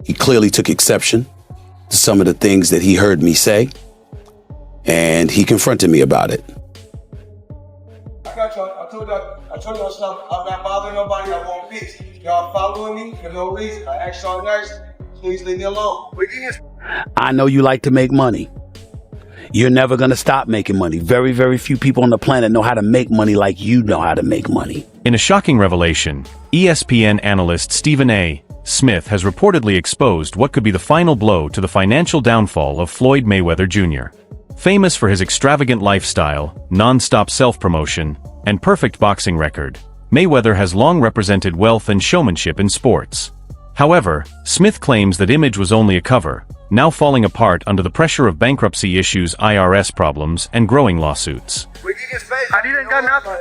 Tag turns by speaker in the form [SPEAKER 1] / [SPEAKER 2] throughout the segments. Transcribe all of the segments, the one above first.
[SPEAKER 1] He clearly took exception to some of the things that he heard me say, and he confronted me about it.
[SPEAKER 2] I got y'all. I told y'all something. I'm not bothering nobody. I want peace. Y'all following me for no reason. I asked y'all nice. Please leave me alone.
[SPEAKER 1] I know you like to make money. You're never going to stop making money. Very, very few people on the planet know how to make money like you know how to make money.
[SPEAKER 3] In a shocking revelation, ESPN analyst Stephen A. Smith has reportedly exposed what could be the final blow to the financial downfall of Floyd Mayweather Jr. Famous for his extravagant lifestyle, non-stop self-promotion, and perfect boxing record, Mayweather has long represented wealth and showmanship in sports. However, Smith claims that image was only a cover, now falling apart under the pressure of bankruptcy issues, IRS problems, and growing lawsuits.
[SPEAKER 2] We get his face. I didn't got nothing.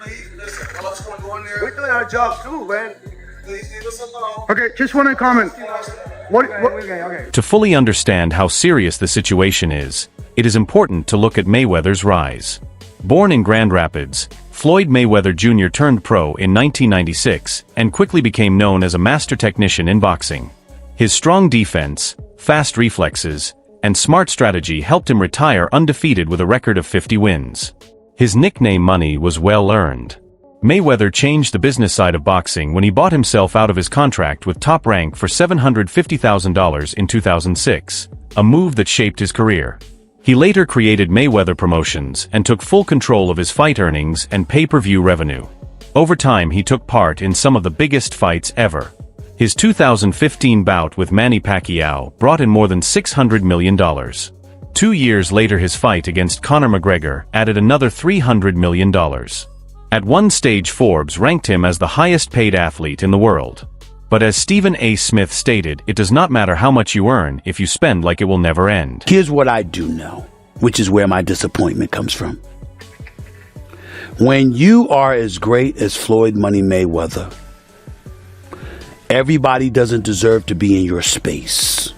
[SPEAKER 2] Please, listen. I'm just going to go in there. We're doing our job too, man. Please leave us alone.
[SPEAKER 4] Okay, just want to comment.
[SPEAKER 2] Okay.
[SPEAKER 3] To fully understand how serious the situation is, it is important to look at Mayweather's rise. Born in Grand Rapids, Floyd Mayweather Jr. turned pro in 1996 and quickly became known as a master technician in boxing. His strong defense, fast reflexes, and smart strategy helped him retire undefeated with a record of 50 wins. His nickname Money was well earned. Mayweather changed the business side of boxing when he bought himself out of his contract with Top Rank for $750,000 in 2006, a move that shaped his career. He later created Mayweather Promotions and took full control of his fight earnings and pay-per-view revenue. Over time he took part in some of the biggest fights ever. His 2015 bout with Manny Pacquiao brought in more than $600 million. 2 years later his fight against Conor McGregor added another $300 million. At one stage Forbes ranked him as the highest-paid athlete in the world. But as Stephen A. Smith stated, it does not matter how much you earn if you spend like it will never end.
[SPEAKER 1] Here's what I do know, which is where my disappointment comes from. When you are as great as Floyd Money Mayweather, everybody doesn't deserve to be in your space.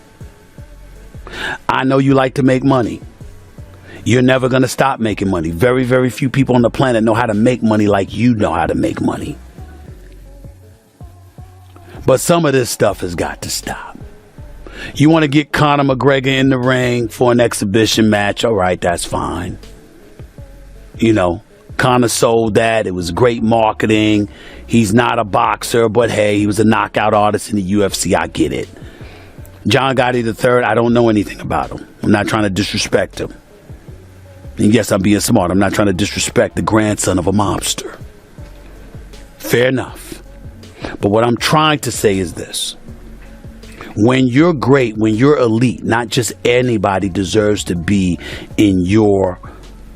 [SPEAKER 1] I know you like to make money. You're never going to stop making money. Very, very few people on the planet know how to make money like you know how to make money. But some of this stuff has got to stop. You want to get Conor McGregor in the ring for an exhibition match? All right, that's fine. You know, Conor sold that. It was great marketing. He's not a boxer, but hey, he was a knockout artist in the UFC. I get it. John Gotti III, I don't know anything about him. I'm not trying to disrespect him. And yes, I'm being smart. I'm not trying to disrespect the grandson of a mobster. Fair enough. But what I'm trying to say is this. When you're great, when you're elite, not just anybody deserves to be in your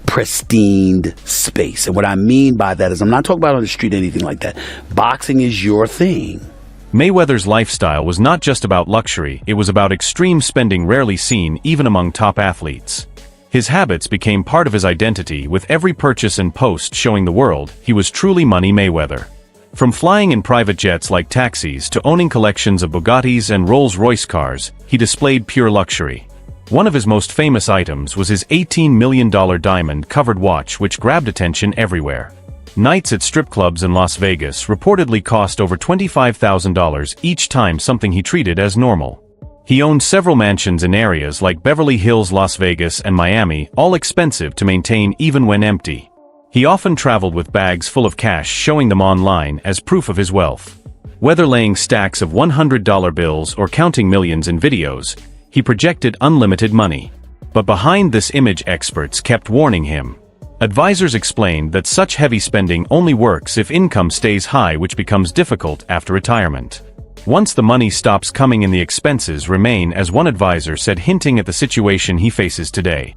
[SPEAKER 1] pristine space. And what I mean by that is I'm not talking about on the street or anything like that. Boxing is your thing.
[SPEAKER 3] Mayweather's lifestyle was not just about luxury, it was about extreme spending rarely seen even among top athletes. His habits became part of his identity, with every purchase and post showing the world he was truly Money Mayweather. From flying in private jets like taxis to owning collections of Bugattis and Rolls-Royce cars, he displayed pure luxury. One of his most famous items was his $18 million diamond-covered watch, which grabbed attention everywhere. Nights at strip clubs in Las Vegas reportedly cost over $25,000 each time, something he treated as normal. He owned several mansions in areas like Beverly Hills, Las Vegas, and Miami, all expensive to maintain even when empty. He often traveled with bags full of cash, showing them online as proof of his wealth. Whether laying stacks of $100 bills or counting millions in videos, he projected unlimited money. But behind this image, experts kept warning him. Advisors explained that such heavy spending only works if income stays high, which becomes difficult after retirement. Once the money stops coming in, the expenses remain, as one advisor said, hinting at the situation he faces today.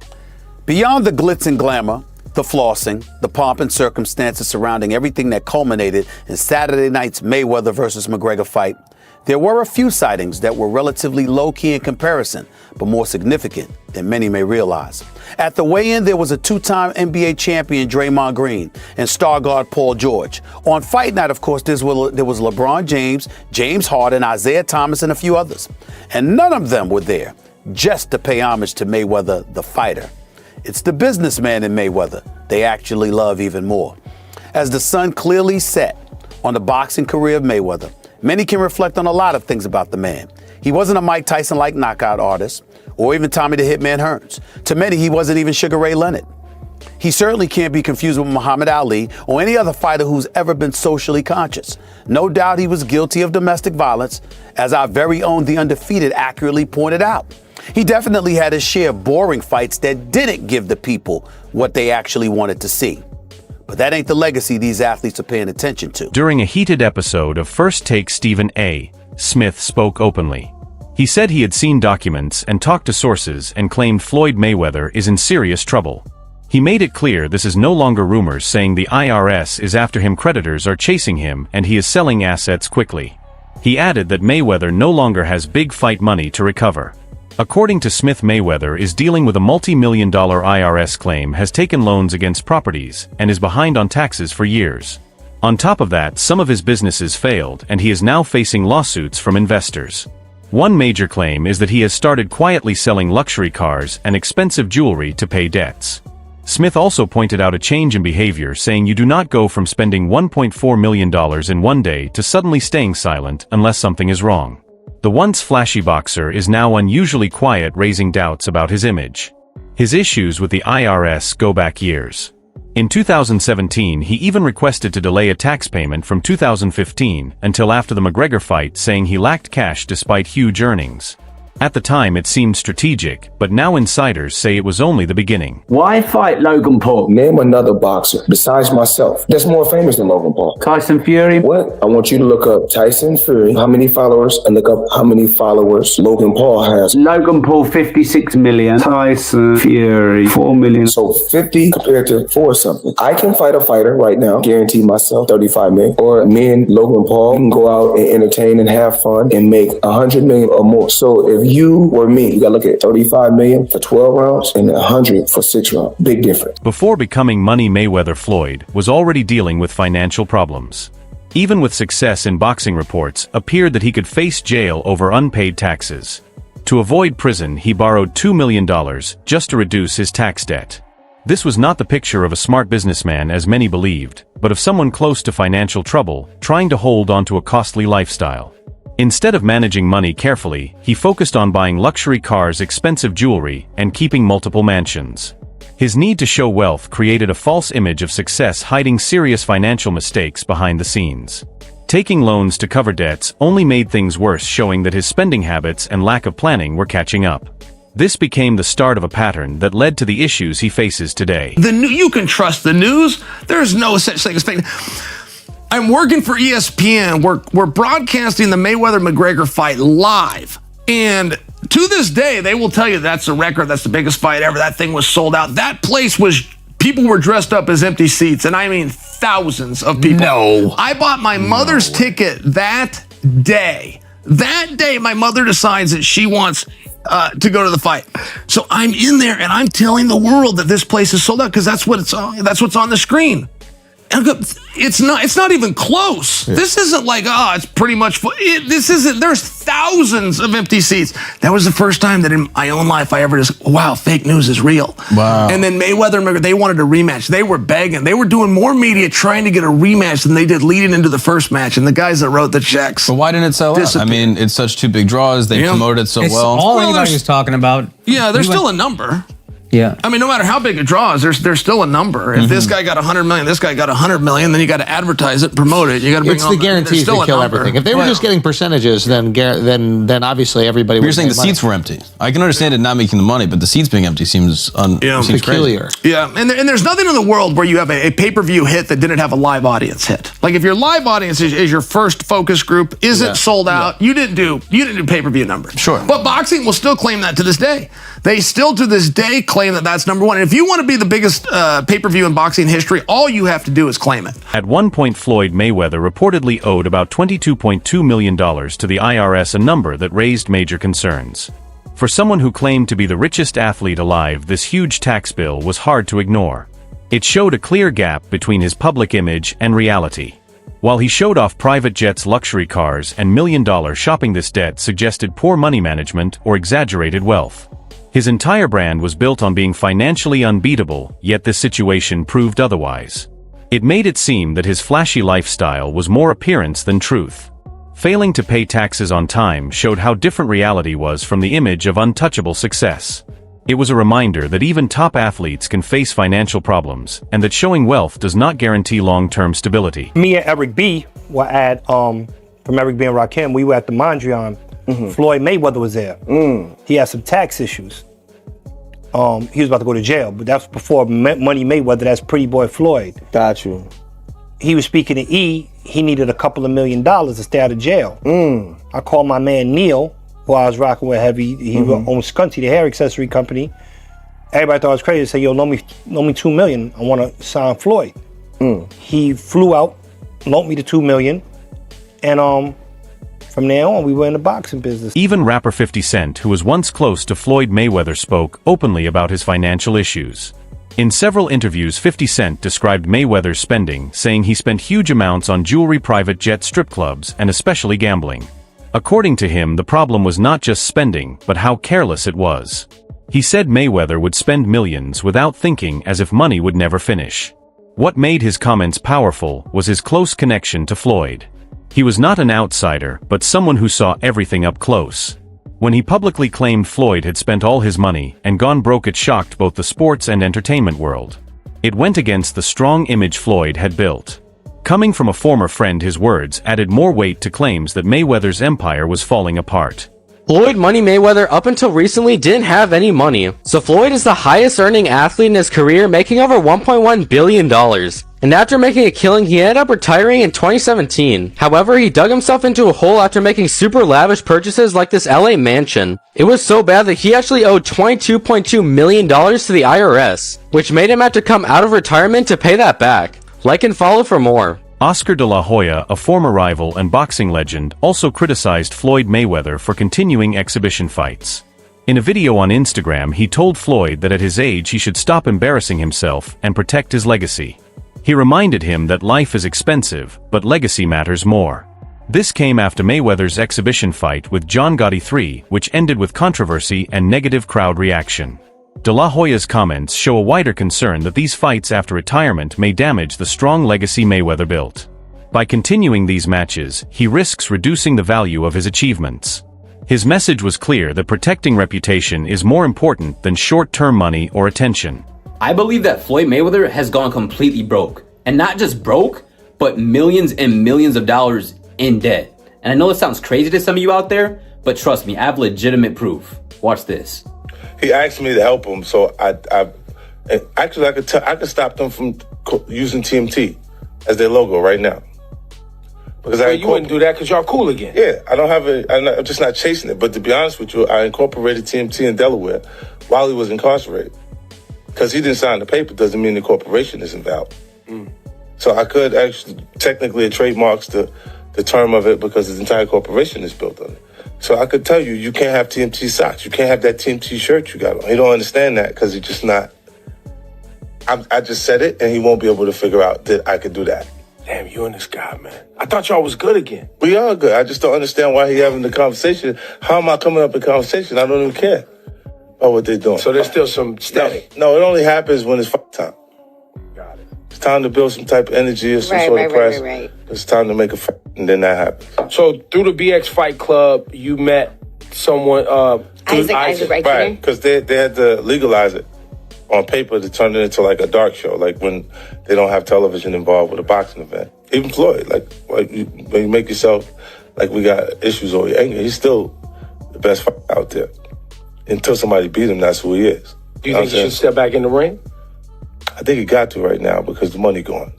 [SPEAKER 1] Beyond the glitz and glamour, the flossing, the pomp and circumstances surrounding everything that culminated in Saturday night's Mayweather versus McGregor fight, there were a few sightings that were relatively low-key in comparison, but more significant than many may realize. At the weigh-in, there was a two-time NBA champion, Draymond Green, and star guard Paul George. On fight night, of course, there was LeBron James, James Harden, Isaiah Thomas, and a few others. And none of them were there just to pay homage to Mayweather, the fighter. It's the businessman in Mayweather they actually love even more. As the sun clearly set on the boxing career of Mayweather, many can reflect on a lot of things about the man. He wasn't a Mike Tyson-like knockout artist, or even Tommy the Hitman Hearns. To many, he wasn't even Sugar Ray Leonard. He certainly can't be confused with Muhammad Ali or any other fighter who's ever been socially conscious. No doubt he was guilty of domestic violence, as our very own The Undefeated accurately pointed out. He definitely had his share of boring fights that didn't give the people what they actually wanted to see. But that ain't the legacy these athletes are paying attention to.
[SPEAKER 3] During a heated episode of First Take, Stephen A. Smith spoke openly. He said he had seen documents and talked to sources and claimed Floyd Mayweather is in serious trouble. He made it clear this is no longer rumors saying the IRS is after him, creditors are chasing him, and he is selling assets quickly. He added that Mayweather no longer has big fight money to recover. According to Smith, Mayweather is dealing with a multi-million-dollar IRS claim, has taken loans against properties, and is behind on taxes for years. On top of that, some of his businesses failed, and he is now facing lawsuits from investors. One major claim is that he has started quietly selling luxury cars and expensive jewelry to pay debts. Smith also pointed out a change in behavior, saying you do not go from spending $1.4 million in one day to suddenly staying silent unless something is wrong. The once flashy boxer is now unusually quiet, raising doubts about his image. His issues with the IRS go back years. In 2017, he even requested to delay a tax payment from 2015 until after the McGregor fight, saying he lacked cash despite huge earnings. At the time it seemed strategic, but now insiders say it was only the beginning.
[SPEAKER 4] Why fight Logan Paul?
[SPEAKER 5] Name another boxer besides myself that's more famous than Logan Paul.
[SPEAKER 4] Tyson Fury?
[SPEAKER 5] What? I want you to look up Tyson Fury, how many followers, and look up how many followers Logan Paul has.
[SPEAKER 4] Logan Paul 56 million. Tyson Fury 4 million.
[SPEAKER 5] So 50 compared to 4 something. I can fight a fighter right now, guarantee myself 35 million. Or me and Logan Paul can go out and entertain and have fun and make 100 million or more. So if you or me, you gotta look at 35 million for 12 rounds and 100 for 6 rounds. Big difference.
[SPEAKER 3] Before becoming Money Mayweather, Floyd was already dealing with financial problems. Even with success in boxing, reports appeared that he could face jail over unpaid taxes. To avoid prison, he borrowed $2 million just to reduce his tax debt. This was not the picture of a smart businessman as many believed, but of someone close to financial trouble, trying to hold onto a costly lifestyle. Instead of managing money carefully, he focused on buying luxury cars, expensive jewelry, and keeping multiple mansions. His need to show wealth created a false image of success, hiding serious financial mistakes behind the scenes. Taking loans to cover debts only made things worse, showing that his spending habits and lack of planning were catching up. This became the start of a pattern that led to the issues he faces today.
[SPEAKER 6] You can trust the news. There's no such thing as fake. I'm working for ESPN. We're broadcasting the Mayweather-McGregor fight live. And to this day, they will tell you that's a record. That's the biggest fight ever. That thing was sold out. That place people were dressed up as empty seats. And I mean thousands of people.
[SPEAKER 1] No.
[SPEAKER 6] I bought my mother's ticket that day. That day, my mother decides that she wants to go to the fight. So I'm in there and I'm telling the world that this place is sold out because that's what's on the screen. It's not even close. Yeah. This isn't like, it's pretty much full. There's thousands of empty seats. That was the first time that in my own life I ever just, wow, fake news is real.
[SPEAKER 1] Wow.
[SPEAKER 6] And then Mayweather, they wanted a rematch. They were begging. They were doing more media trying to get a rematch than they did leading into the first match. And the guys that wrote the checks.
[SPEAKER 7] But why didn't it sell out? I mean, it's such 2 big draws. They promoted it so well.
[SPEAKER 8] All anybody was talking about.
[SPEAKER 6] Yeah, there's still a number.
[SPEAKER 8] Yeah.
[SPEAKER 6] I mean, no matter how big a draw is, there's still a number. If this guy got 100 million, this guy got 100 million, then you got to advertise it, promote it. You got to bring
[SPEAKER 9] it's the guarantees that kill everything. If they were just getting percentages, then obviously everybody would.
[SPEAKER 7] You're saying the seats were empty. I can understand it not making the money, but the seats being empty seems
[SPEAKER 9] peculiar.
[SPEAKER 7] Crazy.
[SPEAKER 6] Yeah, and there's nothing in the world where you have a pay-per-view hit that didn't have a live audience hit. Like if your live audience is your first focus group, isn't sold out, you didn't do pay-per-view numbers.
[SPEAKER 7] Sure.
[SPEAKER 6] But boxing will still claim that to this day. They still to this day claim that that's number one. And if you want to be the biggest pay-per-view in boxing history, all you have to do is claim it.
[SPEAKER 3] At one point, Floyd Mayweather reportedly owed about $22.2 million to the IRS, a number that raised major concerns. For someone who claimed to be the richest athlete alive, this huge tax bill was hard to ignore. It showed a clear gap between his public image and reality. While he showed off private jets, luxury cars, and million-dollar shopping, this debt suggested poor money management or exaggerated wealth. His entire brand was built on being financially unbeatable, yet this situation proved otherwise. It made it seem that his flashy lifestyle was more appearance than truth. Failing to pay taxes on time showed how different reality was from the image of untouchable success. It was a reminder that even top athletes can face financial problems, and that showing wealth does not guarantee long-term stability.
[SPEAKER 8] Me and Eric B were at, from Eric B and Rakim, we were at the Mondrian. Floyd Mayweather was there. He had some tax issues. He was about to go to jail, but that's before Money Mayweather, that's Pretty Boy Floyd.
[SPEAKER 5] Got you.
[SPEAKER 8] He was speaking to E, he needed a couple of $1 million to stay out of jail. I called my man Neil, who I was rocking with heavy. He owns Scunty, the hair accessory company. Everybody thought I was crazy. They said, yo, loan me $2 million. I want to sign Floyd. He flew out, loaned me the $2 million, and from there on, we were in the boxing business.
[SPEAKER 3] Even rapper 50 Cent, who was once close to Floyd Mayweather, spoke openly about his financial issues. In several interviews, 50 Cent described Mayweather's spending, saying he spent huge amounts on jewelry, private jet, strip clubs, and especially gambling. According to him, the problem was not just spending, but how careless it was. He said Mayweather would spend millions without thinking, as if money would never finish. What made his comments powerful was his close connection to Floyd. He was not an outsider, but someone who saw everything up close. When he publicly claimed Floyd had spent all his money and gone broke, it shocked both the sports and entertainment world. It went against the strong image Floyd had built. Coming from a former friend, his words added more weight to claims that Mayweather's empire was falling apart.
[SPEAKER 10] Floyd Money Mayweather up until recently didn't have any money, so Floyd is the highest earning athlete in his career, making over $1.1 billion. And after making a killing, he ended up retiring in 2017. However, he dug himself into a hole after making super lavish purchases like this LA mansion. It was so bad that he actually owed $22.2 million to the IRS, which made him have to come out of retirement to pay that back. Like and follow for more.
[SPEAKER 3] Oscar de la Hoya, a former rival and boxing legend, also criticized Floyd Mayweather for continuing exhibition fights. In a video on Instagram, he told Floyd that at his age he should stop embarrassing himself and protect his legacy. He reminded him that life is expensive, but legacy matters more. This came after Mayweather's exhibition fight with John Gotti III, which ended with controversy and negative crowd reaction. De La Hoya's comments show a wider concern that these fights after retirement may damage the strong legacy Mayweather built. By continuing these matches, he risks reducing the value of his achievements. His message was clear that protecting reputation is more important than short-term money or attention.
[SPEAKER 11] I believe that Floyd Mayweather has gone completely broke. And not just broke, but millions and millions of dollars in debt. And I know it sounds crazy to some of you out there, but trust me, I have legitimate proof. Watch this.
[SPEAKER 12] He asked me to help him, so I could stop them from using TMT as their logo right now. Because
[SPEAKER 2] you wouldn't do that because y'all cool again.
[SPEAKER 12] Yeah, I'm just not chasing it. But to be honest with you, I incorporated TMT in Delaware while he was incarcerated. Because he didn't sign the paper doesn't mean the corporation isn't valid. So I could actually, technically it trademarks the term of it because his entire corporation is built on it. So I could tell you, you can't have TMT socks. You can't have that TMT shirt you got on. He don't understand that because he's just not. I just said it and he won't be able to figure out that I could do that.
[SPEAKER 2] Damn, you and this guy, man. I thought y'all was good again.
[SPEAKER 12] We are good. I just don't understand why he having the conversation. How am I coming up in conversation? I don't even care about what they're doing.
[SPEAKER 2] So there's still some static.
[SPEAKER 12] No, it only happens when it's time.
[SPEAKER 2] Got it.
[SPEAKER 12] It's time to build some type of energy or some sort of press. Right. It's time to make a fight, and then that happens.
[SPEAKER 2] So through the BX Fight Club, you met someone,
[SPEAKER 13] Isaac,
[SPEAKER 12] right? Because they had to legalize it on paper to turn it into like a dark show, like when they don't have television involved with a boxing event. Even Floyd, when you make yourself like we got issues or anger, he's still the best fighter out there. Until somebody beat him, that's who he is.
[SPEAKER 2] Do you think he should step back in the ring?
[SPEAKER 12] I think he got to right now because the money gone.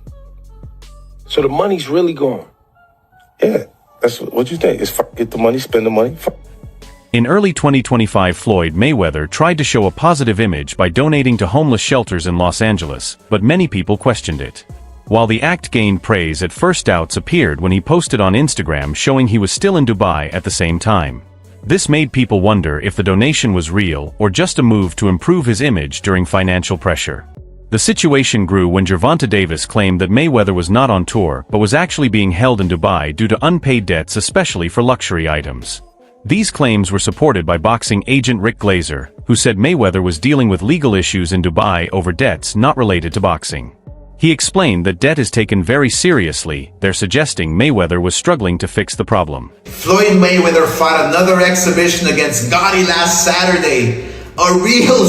[SPEAKER 2] So the money's really gone?
[SPEAKER 12] Yeah, that's what you think. It's get the money, spend the money.
[SPEAKER 3] In early 2025, Floyd Mayweather tried to show a positive image by donating to homeless shelters in Los Angeles, but many people questioned it. While the act gained praise at first, doubts appeared when he posted on Instagram showing he was still in Dubai at the same time. This made people wonder if the donation was real or just a move to improve his image during financial pressure. The situation grew when Gervonta Davis claimed that Mayweather was not on tour but was actually being held in Dubai due to unpaid debts, especially for luxury items. These claims were supported by boxing agent Rick Glazer, who said Mayweather was dealing with legal issues in Dubai over debts not related to boxing. He explained that debt is taken very seriously. They're suggesting Mayweather was struggling to fix the problem.
[SPEAKER 13] Floyd Mayweather fought another exhibition against Gotti last Saturday. A real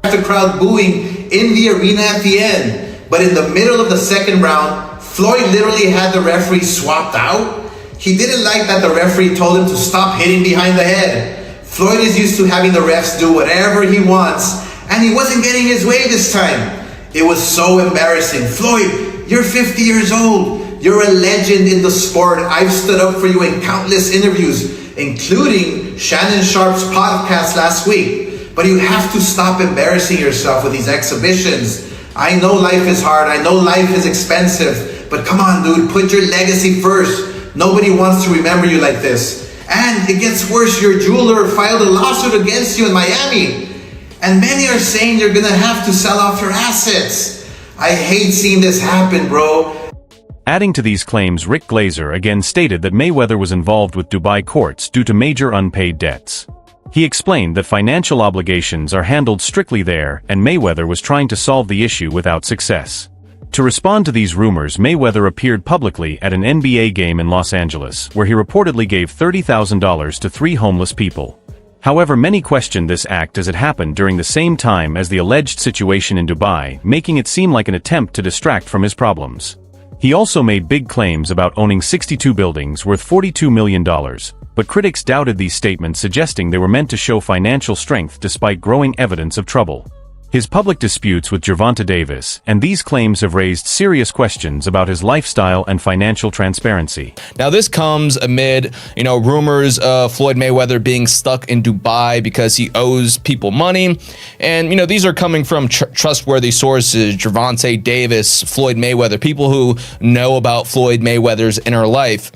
[SPEAKER 13] the crowd booing in the arena at the end. But in the middle of the second round, Floyd literally had the referee swapped out. He didn't like that the referee told him to stop hitting behind the head. Floyd is used to having the refs do whatever he wants, and he wasn't getting his way this time. It was so embarrassing. Floyd, you're 50 years old. You're a legend in the sport. I've stood up for you in countless interviews, including Shannon Sharp's podcast last week. But you have to stop embarrassing yourself with these exhibitions. I know life is hard. I know life is expensive. But come on, dude, put your legacy first. Nobody wants to remember you like this. And it gets worse. Your jeweler filed a lawsuit against you in Miami. And many are saying you're gonna have to sell off your assets. I hate seeing this happen, bro.
[SPEAKER 3] Adding to these claims, Rick Glazer again stated that Mayweather was involved with Dubai courts due to major unpaid debts. He explained that financial obligations are handled strictly there, and Mayweather was trying to solve the issue without success. To respond to these rumors, Mayweather appeared publicly at an NBA game in Los Angeles, where he reportedly gave $30,000 to 3 homeless people. However, many questioned this act as it happened during the same time as the alleged situation in Dubai, making it seem like an attempt to distract from his problems. He also made big claims about owning 62 buildings worth $42 million, but critics doubted these statements, suggesting they were meant to show financial strength despite growing evidence of trouble. His public disputes with Gervonta Davis and these claims have raised serious questions about his lifestyle and financial transparency.
[SPEAKER 7] Now, this comes amid, rumors of Floyd Mayweather being stuck in Dubai because he owes people money. And, these are coming from trustworthy sources, Gervonta Davis, Floyd Mayweather, people who know about Floyd Mayweather's inner life.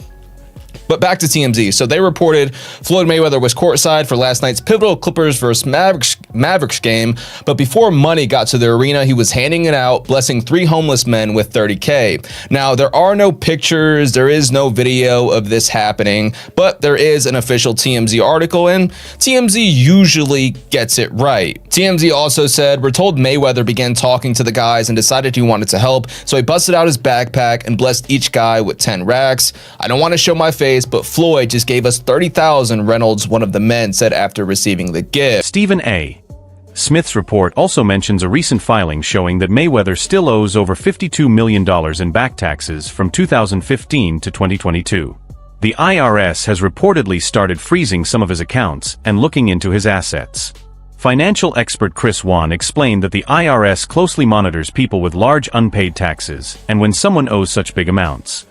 [SPEAKER 7] But back to TMZ. So they reported Floyd Mayweather was courtside for last night's pivotal Clippers versus Mavericks game. But before money got to the arena, he was handing it out, blessing 3 homeless men with $30K. Now, there are no pictures, there is no video of this happening, but there is an official TMZ article, and TMZ usually gets it right. TMZ also said, we're told Mayweather began talking to the guys and decided he wanted to help, so he busted out his backpack and blessed each guy with 10 racks. I don't want to show my face, but Floyd just gave us $30,000, Reynolds, one of the men, said after receiving the gift.
[SPEAKER 3] Stephen A. Smith's report also mentions a recent filing showing that Mayweather still owes over $52 million in back taxes from 2015 to 2022. The IRS has reportedly started freezing some of his accounts and looking into his assets. Financial expert Chris Wan explained that the IRS closely monitors people with large unpaid taxes and when someone owes such big amounts.